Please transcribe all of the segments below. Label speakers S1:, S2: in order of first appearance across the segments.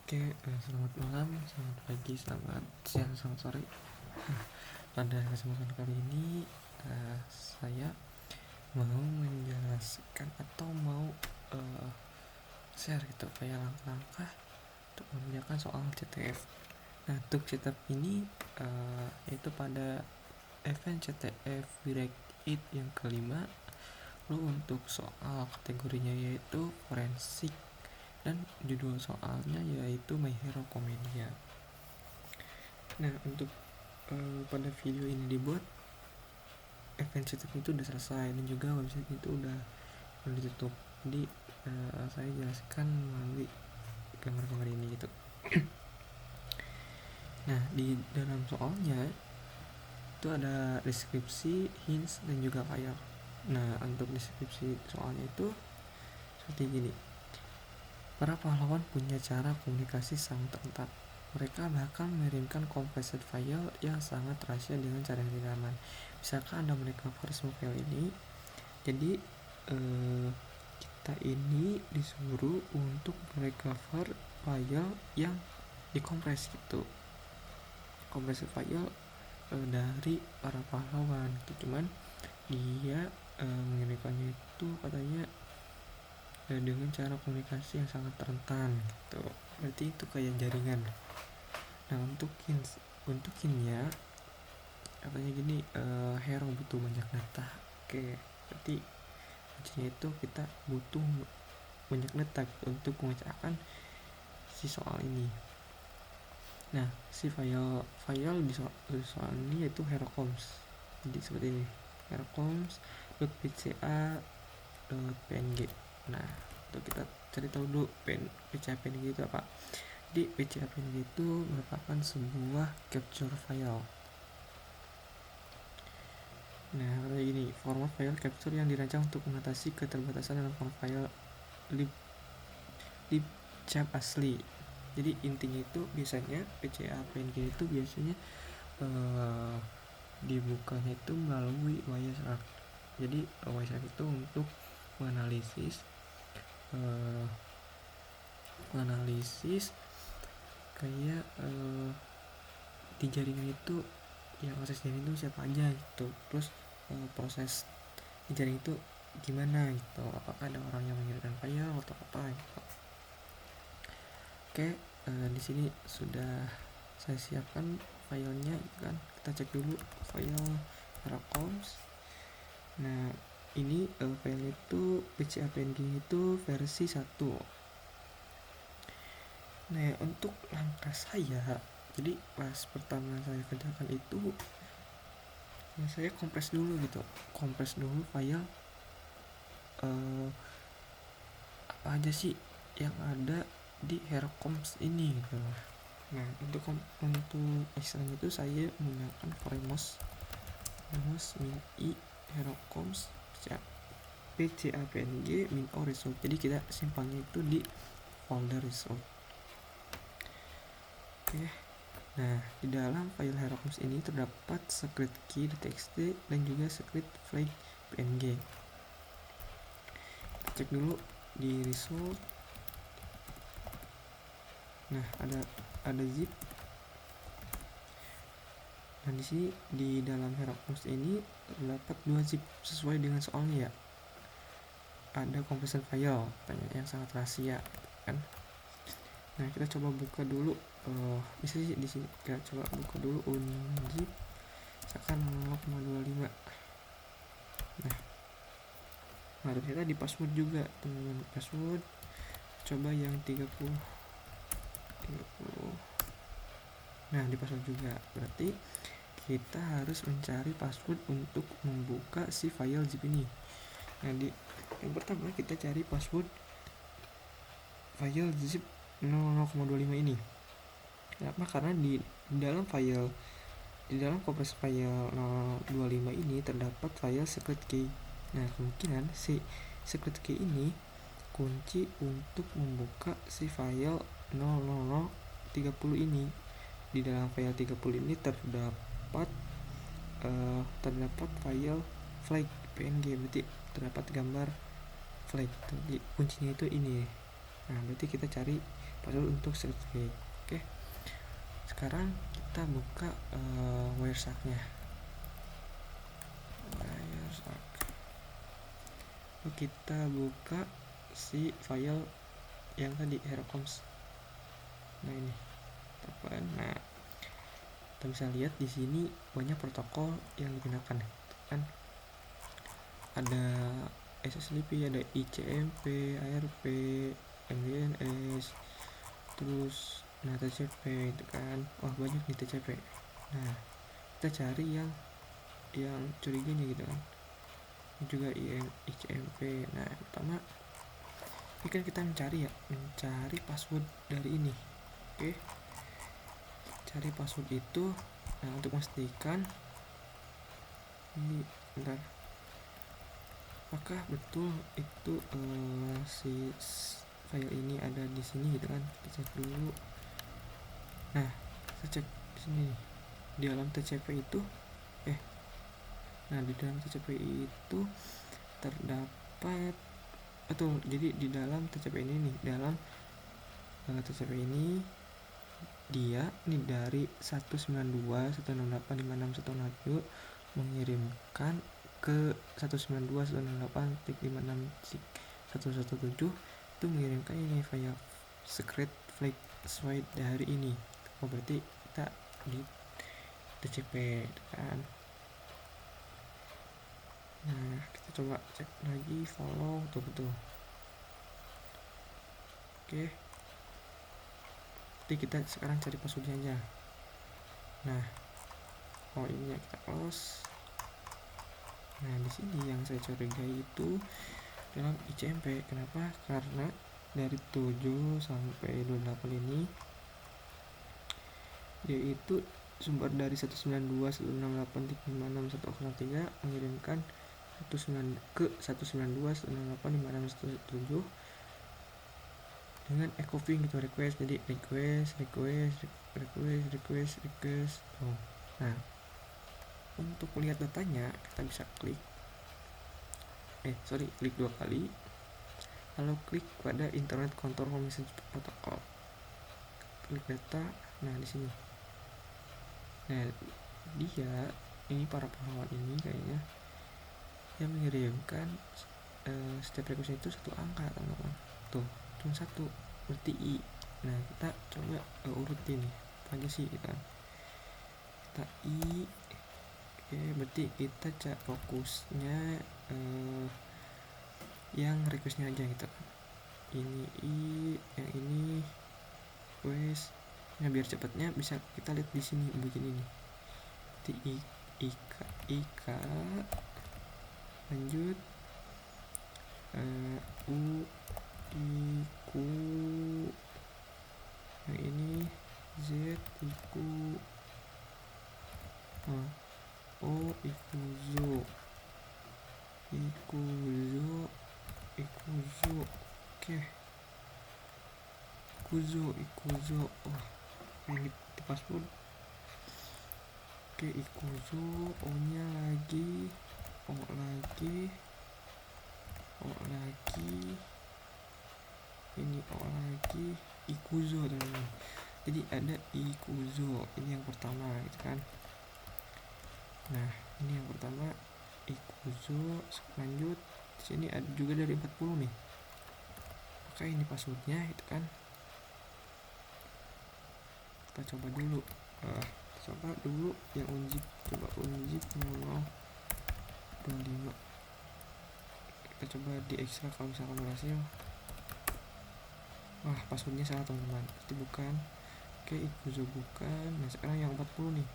S1: Selamat malam, selamat pagi, selamat siang, selamat sore. Pada kesempatan kali ini, saya mau menjelaskan atau mau share gitu kayak langkah-langkah untuk mengerjakan soal CTF. Nah, untuk CTF ini yaitu pada event CTF Direct It yang kelima. Lalu untuk soal kategorinya yaitu forensik dan judul soalnya yaitu My Hero Commedia. Nah, untuk pada video ini dibuat, event CTF itu udah selesai dan juga website itu udah ditutup. Jadi saya jelaskan melalui gambar-gambar ini gitu. Nah, di dalam soalnya itu ada deskripsi, hints, dan juga file. Nah, untuk deskripsi soalnya itu seperti gini. Para pahlawan punya cara komunikasi sangat ketat. Mereka bahkan mengirimkan compressed file yang sangat rahasia dengan cara yang tidak aman. Misalkan Anda merecover semua file ini, jadi kita ini disuruh untuk merecover file yang dikompres gitu. Compressed file dari para pahlawan gitu. Cuman dia mengirimkannya itu katanya dengan cara komunikasi yang sangat rentan gitu. Berarti itu kayak jaringan. Nah, untuk hinnya katanya gini, hero butuh banyak data. Berarti kuncinya itu kita butuh banyak data untuk mengerjakan si soal ini. Nah, si file di soal ini yaitu herocoms. Jadi seperti ini, herocoms.pca.png. Nah, untuk kita cari tahu dulu PCA-PNG itu apa. Jadi PCA-PNG itu merupakan sebuah capture file. Nah, kayak gini, format file capture yang dirancang untuk mengatasi keterbatasan dalam format file libcap asli. Jadi intinya itu biasanya PCA-PNG itu biasanya dibukanya itu melalui Wireshark. Jadi Wireshark itu untuk menganalisis kayak di jaringan itu yang akses jaringan itu siapa aja gitu. Terus proses di jaringan itu gimana gitu, apakah ada orang yang mengirimkan file atau apa gitu. Di sini sudah saya siapkan filenya kan. Kita cek dulu file herocoms. Nah, ini file itu PCA-PNG itu versi 1. Nah, untuk langkah saya, jadi pas pertama saya kerjakan itu ya saya kompres dulu file apa aja sih yang ada di herocoms ini gitu. Nah, untuk ekstranya itu saya menggunakan Fremos min herocoms PCA-PNG min o result. Jadi kita simpannya itu di folder result. Nah, di dalam file herocoms ini terdapat secret key.txt dan juga secret flag png. Kita cek dulu di result. Nah, ada zip. Nah, di sini di dalam herocoms ini terdapat 2 zip sesuai dengan soalnya ya. Ada compression file yang sangat rahasia kan. Nah, kita coba buka dulu. Bisa sih di sini kita coba buka dulu unzip misalkan 0,25. Nah, ternyata di password juga teman-teman. Password coba yang 30. Nah, di password juga. Berarti kita harus mencari password untuk membuka si file zip ini. Nah, yang pertama kita cari password file zip 0,25 ini. Kenapa? Karena di dalam compressed file 0,25 ini terdapat file secret key. Nah, kemungkinan si secret key ini kunci untuk membuka si file 00030 ini. Di dalam file 30 ini terdapat file flag png, berarti terdapat gambar flag. Jadi kuncinya itu ini. Nah, berarti kita cari password untuk certificate. Oke, sekarang kita buka Wireshark-nya. Kita buka si file yang tadi HeroComs. Nah ini open. Nah kita bisa lihat di sini banyak protokol yang digunakan kan, ada SSDP, ada ICMP, ARP, MDNS, terus TCP itu kan. Wah banyak nih TCP. Nah kita cari yang curiganya gitu kan, juga ICMP. Nah pertama ini kan kita mencari password dari ini. Oke, cari password itu. Nah untuk memastikan ini, bentar, apakah betul itu si file ini ada di sini gitu kan, kita cek dulu. Nah kita cek di sini di dalam TCP itu di dalam TCP itu terdapat betul. Jadi di dalam TCP ini nih, dalam TCP ini dia nih dari 192.168.56.167 mengirimkan ke 192.168.56.117 itu mengirimkan ini via secret flag suite dari ini. Oh berarti kita di TCP kan. Nah kita coba cek lagi, follow betul. Oke, jadi kita sekarang cari passwordnya aja. Nah ini kita close. Nah di sini yang saya curigai itu dalam ICMP. Kenapa? Karena dari 7 sampai 28 ini dia itu sumber dari 192.168.56.103 mengirimkan ke 192.168.56.117 dengan echoing gitu, request. Jadi request. Nah untuk lihat datanya kita bisa klik klik 2 kali, lalu klik pada Internet Control Message Protocol, klik data. Nah di sini, nah dia ini para pahlawan ini kayaknya yang mengirimkan setiap request itu satu angka teman-teman, tuh cuma satu, berarti I. Nah kita coba urutin nih apa aja sih kita I. Oke, berarti kita cek fokusnya yang requestnya aja gitu. Ini I, yang ini request. Nah biar cepatnya bisa kita lihat di sini begini nih. Berarti Ika lanjut Iku, yang ini Z Iku, Ikuzo. Oke, Ikuzo. Ini password. Oke, Ikuzo. O nya lagi ini O lagi Ikuzo teman-teman. Jadi ada Ikuzo, ini yang pertama gitu kan. Nah ini yang pertama Ikuzo. Lanjut di sini ada juga dari 40 nih. Oke, ini passwordnya gitu kan. Kita coba dulu yang unzip. Coba unzip 0025. Kita coba di ekstrak kalau misalkan berhasil. Wah passwordnya salah teman-teman, itu bukan. Oke, Ikuzo bukan. Nah sekarang yang 40 nih,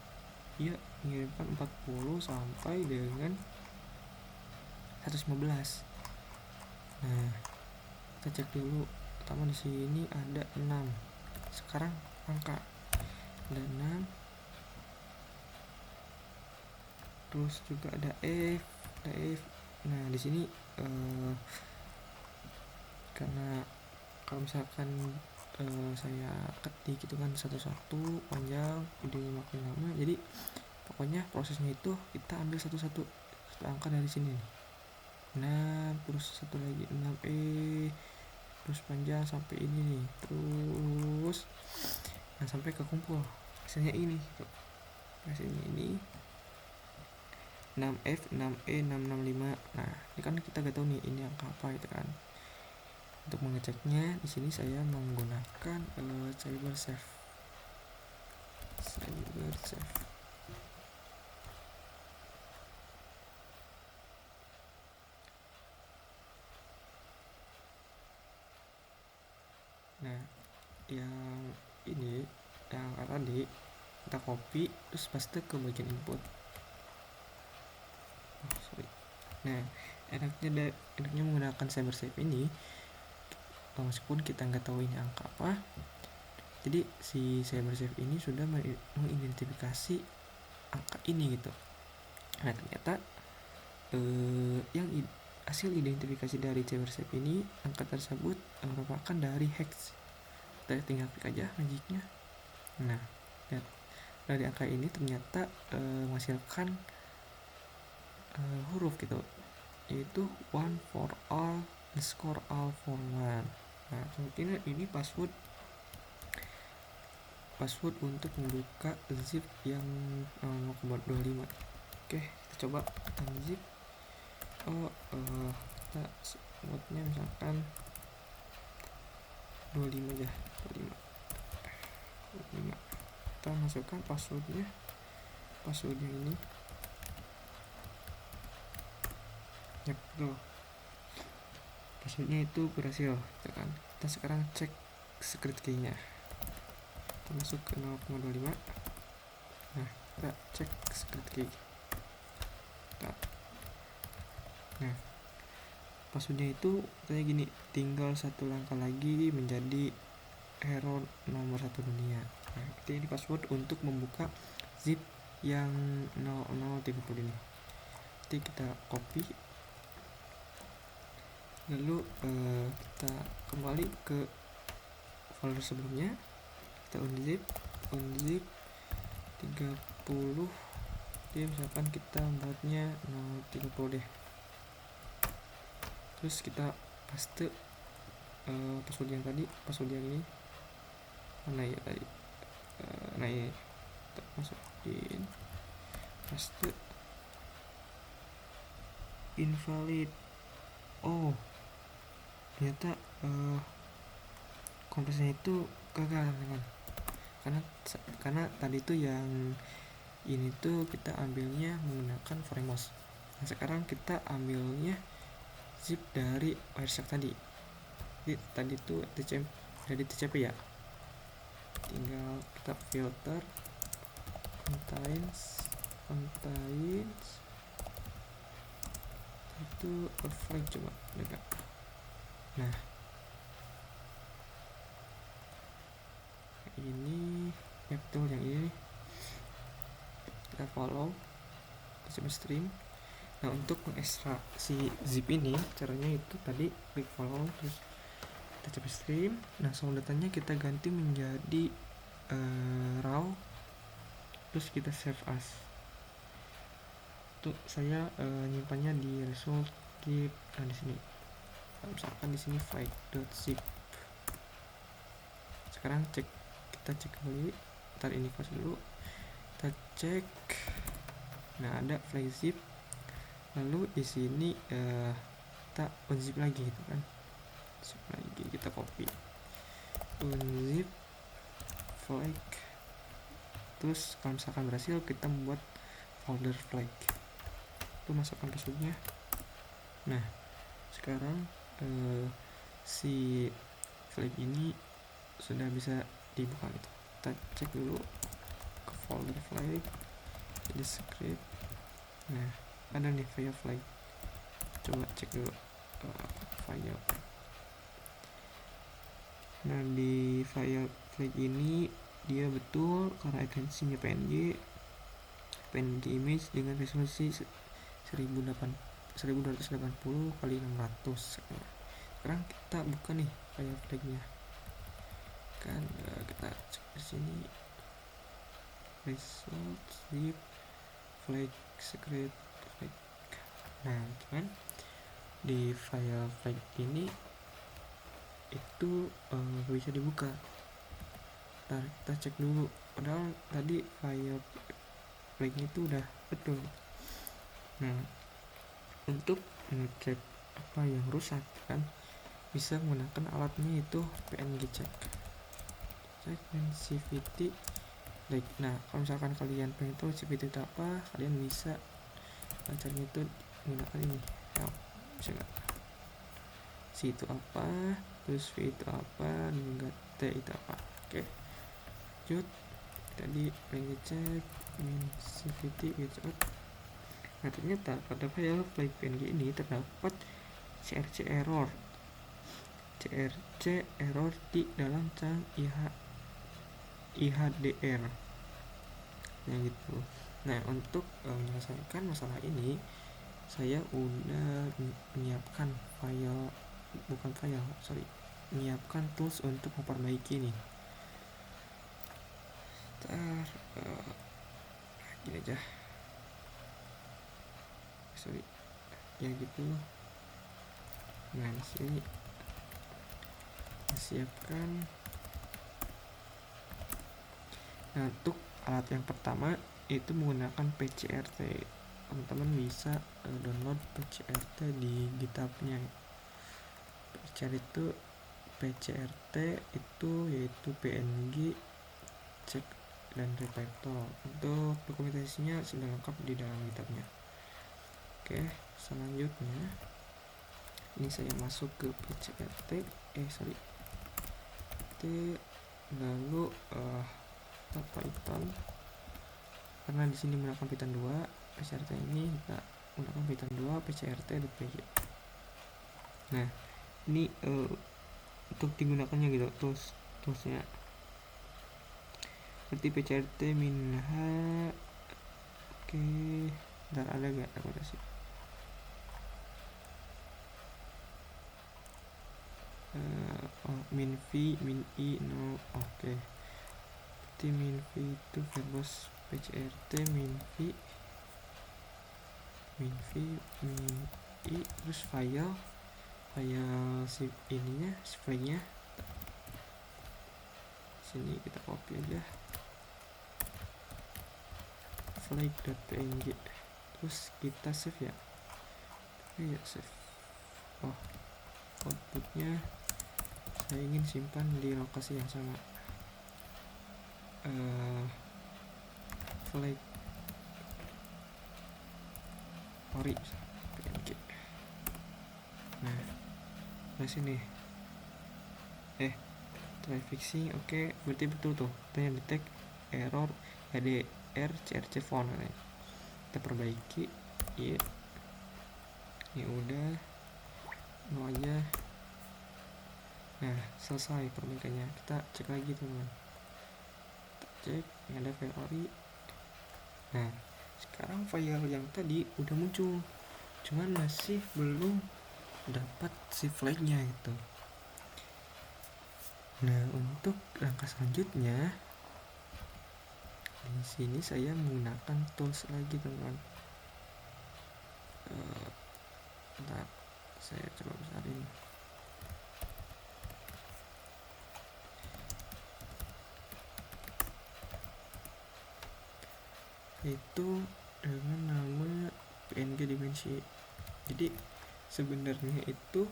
S1: dia mengirimkan 40 sampai dengan 115. Nah kita cek dulu. Pertama di sini ada 6. Sekarang angka ada 6. Terus juga ada F. Nah di sini karena kalau misalkan saya ketik gitu kan satu-satu panjang, videonya makin lama, jadi pokoknya prosesnya itu kita ambil satu angka dari sini nih. 6, terus satu lagi 6E, terus panjang sampai ini nih, terus nah sampai ke kumpul hasilnya ini gitu. Hasilnya ini 6F 6E 665. Nah ini kan kita gak tahu nih ini angka apa gitu kan. Untuk mengeceknya di sini saya menggunakan CyberSafe. Nah yang ini yang tadi kita copy terus paste ke bagian input. Nah enaknya menggunakan CyberSafe ini, meskipun kita nggak tahu ini angka apa, jadi si CyberSafe ini sudah mengidentifikasi angka ini gitu. Nah ternyata yang hasil identifikasi dari CyberSafe ini, angka tersebut merupakan dari hex. Kita tinggal klik aja magicnya. Nah lihat, dari angka ini ternyata menghasilkan huruf gitu, yaitu one for all underscore all for one. Nah mungkin ini password untuk membuka zip yang 0,25. Oke, kita coba unzip. Kita sebutnya misalkan 25 aja, 25. Kita masukkan passwordnya ini. Ya betul, passwordnya itu berhasil gitu kan. Kita sekarang cek secret key nya, kita masuk ke 0,25. Nah kita cek secret key. Nah passwordnya itu katanya gini, tinggal satu langkah lagi menjadi hero nomor 1 dunia. Nah ini password untuk membuka zip yang 0030 ini. Nanti kita copy, lalu kita kembali ke folder sebelumnya, kita unzip 30. Jadi misalkan kita buatnya 030 deh, terus kita paste password yang tadi, password yang ini mana ya tadi. Nah ini kita masukin, paste invalid. Oh ternyata kompresnya itu gagal teman, karena tadi tuh yang ini tuh kita ambilnya menggunakan Fremos. Nah sekarang kita ambilnya zip dari Wireshark tadi. Jadi tadi tuh dari TCP ya, tinggal kita filter contains itu flag, coba dekat. Nah ini ya betul, yang ini kita follow TCP stream. Nah untuk mengekstrak si zip ini, caranya itu tadi klik follow terus TCP stream. Nah source datanya kita ganti menjadi raw, terus kita save as. Untuk saya nyimpannya di result zip. Nah di sini misalkan di sini file.zip. Sekarang kita cek kembali, ntar ini close dulu, kita cek. Nah ada file zip, lalu di sini kita unzip lagi gitu kan, zip lagi, kita copy unzip flag, terus kalau misalkan berhasil kita membuat folder flag, itu masukkan passwordnya. Nah sekarang si flag ini sudah bisa dibuka gitu. Kita cek dulu ke folder flag, di script. Nah ada nih file flag, coba cek dulu file. Nah di file flag ini dia betul karena ekstensinya PNG image dengan resolusi 1280 kali 600. Sekarang kita buka nih file flagnya kan, kita cek di sini result zip flag secret flag. Nah cuman di file flag ini itu gak bisa dibuka. Ntar kita cek dulu, padahal tadi file flagnya itu udah betul. Nah, untuk ngecek apa yang rusak kan bisa menggunakan alatnya itu PNG check sensitivity. Nah, kalau misalkan kalian pengen tahu sensitivity itu apa, kalian bisa caranya itu menggunakan ini. Bisa nggak? C itu apa, terus V itu apa, dan juga T itu apa. Oke, lanjut. Tadi pengen cek sensitivity without. Nah, ternyata pada file flag PNG ini terdapat CRC error di dalam cang IHDR. Nah gitu. Nah, untuk menyelesaikan masalah ini, saya udah menyiapkan menyiapkan tools untuk memperbaiki nih. Ntar gini aja, ya gitu. Nah, di sini siapkan. Nah, untuk alat yang pertama itu menggunakan PCRT. Teman-teman bisa download PCRT di GitHub-nya. PCRT itu yaitu PNG check dan refactor. Untuk dokumentasinya sudah lengkap di dalam GitHub-nya. Oke, selanjutnya ini saya masuk ke PCRT lalu Python, karena di sini menggunakan Python 2. PCRT ini kita menggunakan Python 2 PCRT.py. Nah, ini untuk digunakannya gitu toolsnya seperti PCRT minha. Oke, ntar ada gak rekomendasi? Min v, min i, no. Oke, berarti min v itu verbose PCRT min v, min i, terus file si ininya, si file-nya sini kita copy aja, flag.png, terus kita save ya. Oke, ya save. Outputnya saya ingin simpan di lokasi yang sama, flag ori png. Nah sini try fixing. Oke, berarti betul tuh kita detect error HDR CRC font. Kita perbaiki. Iya, ini udah mau aja. Nah, selesai perbaikannya. Kita cek lagi teman-teman. Kita cek, ini ada file ori. Nah, sekarang file yang tadi udah muncul, cuman masih belum dapat si flagnya itu. Nah, untuk langkah selanjutnya di sini saya menggunakan tools lagi teman-teman. Bentar, saya coba besarin. Itu dengan nama PNG dimensi. Jadi sebenarnya itu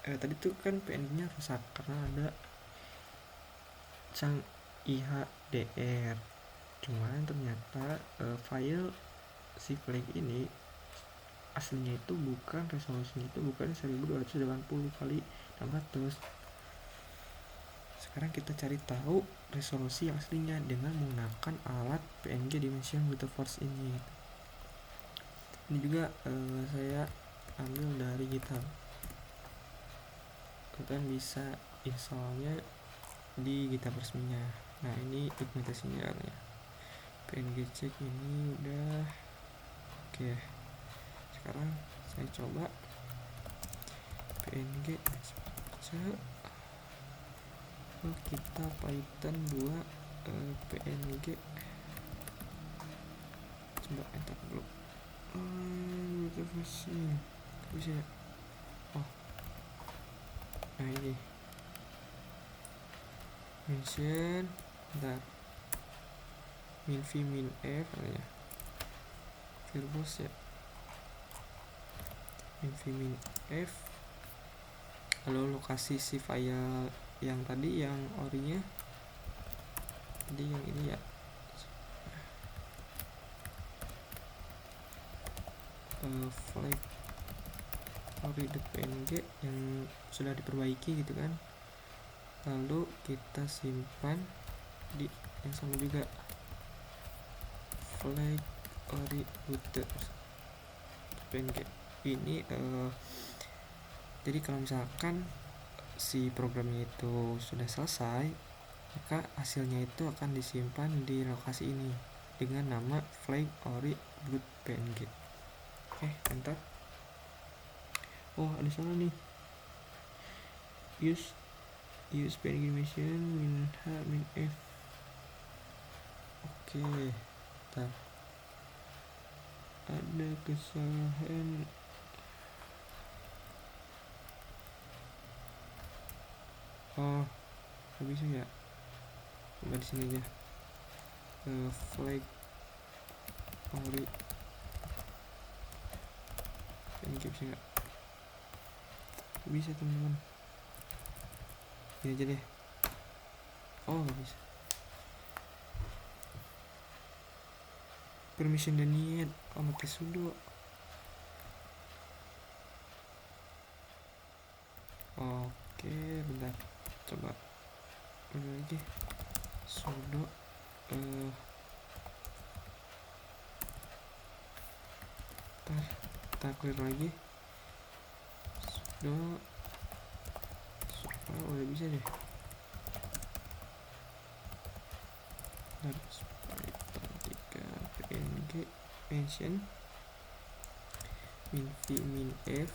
S1: tadi tuh kan PNG-nya rusak karena ada cang IHDR. Cuman ternyata file si flag ini aslinya itu bukan, resolusinya itu bukan 1280 kali 600. Sekarang kita cari tahu resolusi yang aslinya dengan menggunakan alat PNG Dimension with Force ini. Ini juga saya ambil dari GitHub. Kalian bisa installnya di GitHub resminya. Nah, ini dokumentasinya katanya. PNG check ini udah oke. Sekarang saya coba PNG check. Kita Python 2 PNG, coba enter dulu. Bisa. Nah, ini mention bentar, min v min f ya, verbose ya, min v min f, lalu lokasi si file yang tadi yang orinya tadi yang ini ya, flag ori.png yang sudah diperbaiki gitu kan, lalu kita simpan di yang sama juga, flag ori.png ini. Jadi kalau misalkan si programnya itu sudah selesai, maka hasilnya itu akan disimpan di lokasi ini dengan nama flag ori.png. Oke, enter. Oh, ada salah nih. Use png animation min h min f. Oke, bentar. Ada kesalahan. Oh, nggak bisa ya. Coba di sini aja. Flag ori. Ini bisa nggak? Bisa teman-teman. Ini aja deh. Oh, nggak bisa. Permission denied. Oh, pakai sudo. Oke, bentar. Coba lagi sudo kita clear lagi sudo. Oh, udah bisa deh. Python 3 png mention min v min f.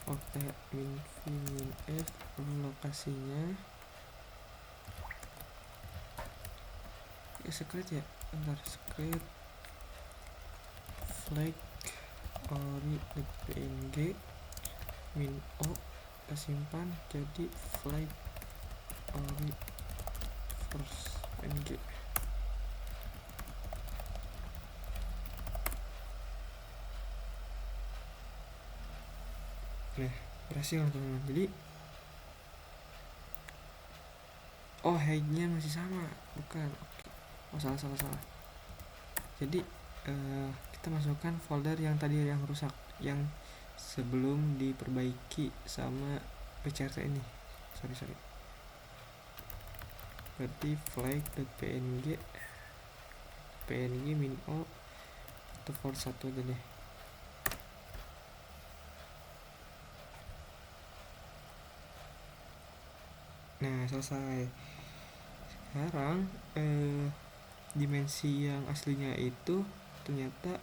S1: Oke, min v min f, lalu lokasinya ya script ya, bentar, script flag ori.png min o, kita simpan jadi flag ori first png. Nah, berhasil teman-teman. Jadi headnya masih sama, bukan? Oh, salah. Jadi kita masukkan folder yang tadi yang rusak, yang sebelum diperbaiki sama PCRT ini. Sorry. Berarti flag.png min o atau for 1 aja deh. Nah, selesai. Sekarang dimensi yang aslinya itu ternyata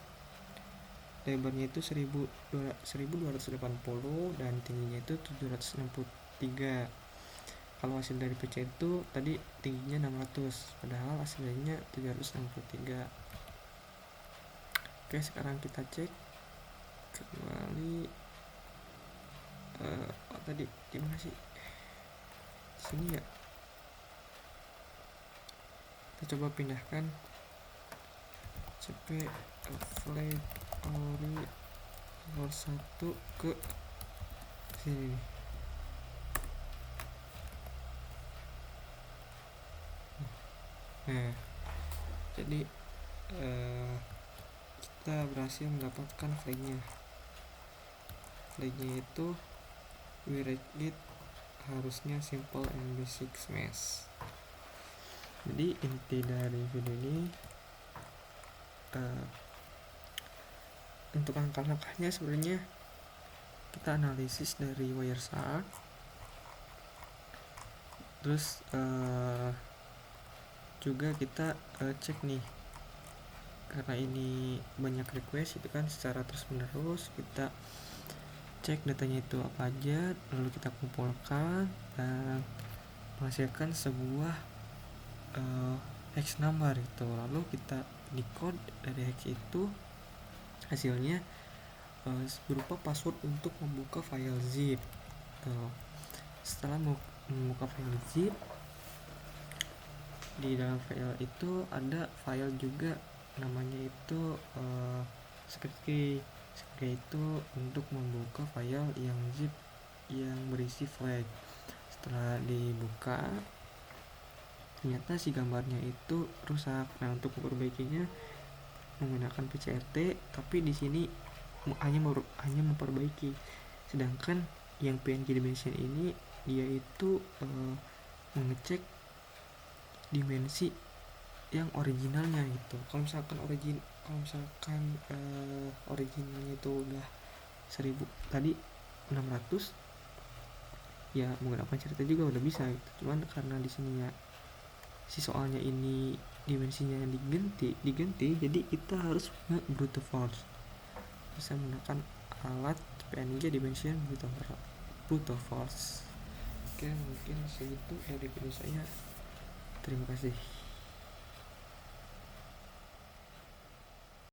S1: lebarnya itu 1280 dan tingginya itu 763. Kalau hasil dari PC itu tadi tingginya 600, padahal hasilnya 763. Oke, sekarang kita cek kembali. Tadi gimana sih? Sini ya. Kita coba pindahkan cp flag ori for 1 ke sini. Nah, jadi kita berhasil mendapatkan flagnya itu we rate it harusnya simple and basic mesh. Jadi inti dari video ini untuk langkah-langkahnya sebenarnya kita analisis dari Wireshark, terus juga kita cek nih, karena ini banyak request itu kan, secara terus menerus kita cek datanya itu apa aja, lalu kita kumpulkan dan menghasilkan sebuah hex number itu, lalu kita decode dari hex itu hasilnya berupa password untuk membuka file zip. Setelah membuka file zip. Di dalam file itu ada file juga namanya itu script key. Script key itu untuk membuka file yang zip yang berisi flag. Setelah dibuka, ternyata si gambarnya itu rusak. Nah, untuk memperbaikinya menggunakan PCRT, tapi di sini hanya memperbaiki. Sedangkan yang PNG dimension ini dia itu mengecek dimensi yang originalnya gitu. Kalau misalkan originalnya itu udah 1000 tadi 600, ya menggunakan cerita juga udah bisa gitu. Cuman karena di sini ya si soalnya ini dimensinya yang diganti, jadi kita harus brute force, bisa menggunakan alat PNG dimension brute force. Oke, mungkin segitu dari video saya. Terima kasih.